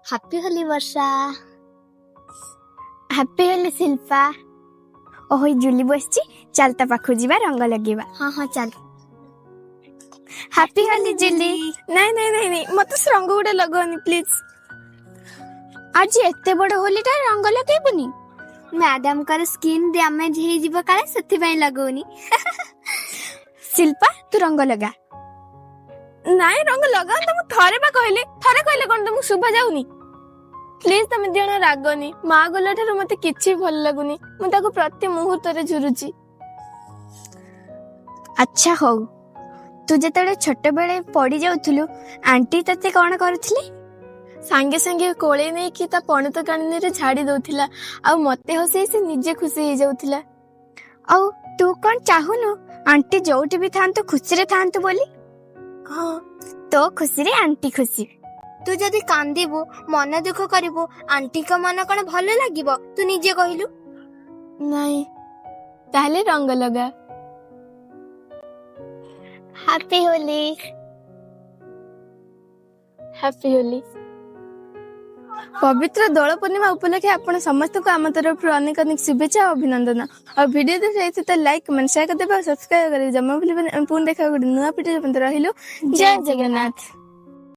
Happy Holi वर्षा। Happy Holi Shilpa. ओहो जुली बसची, चल ता पाखु जीवा रंग लगेबा। हाँ हाँ चल। हैप्पी होली जुली। नहीं नहीं नहीं नहीं मत रंग गुड़ा लगनी प्लीज। आज एते बड़ होलीटा रंग लगेबुनी? मैडम कर स्किन डैमेज हे जीव काले सथि पई लगौनी। शिल्पा तू रंग लगा। नाई रंग लगा तुम थरे बा कहले कोन तुम शुभा जाउनी। प्लीज तुम दियण रागनी माँ गला ठारू मते किछि भल लगुनी। मु ताको प्रति मुहूर्त रे झुरुची। अच्छा हो तू जेतले छोट बेले पड़ी जाउथुलु आंटी तते कोन करूथिले? सांगे सांगे कोले नै कि ता पणत कानी रे झाड़ी दउथिला आ मते हसे से निजे खुशी हे जाउथिला। औ तू कोन चाहुनु आंटी जोटी भी थांतु खुशी रे थांतु बोली? हां तो खुशी रे आंटी खुशी। तू जदि कांदिबु मन दुख करिबु आंटी का मन कोन भलो लागिबो? तू निजे कहिलु। नहीं ताले रंग लगा। हैप्पी होली। हैप्पी होली। पवित्र दोल पूर्णिमा उपलक्षे आपण समस्त को आम तरफ अनेक अनेक शुभेच्छा और अभिनंदन। और वीडियो देखते तो लाइक कमेंट शेयर कर देबा, सब्सक्राइब कर जमा भूलिबा। पुन देखा गुड नुआ वीडियो रहिलो। जय जगन्नाथ।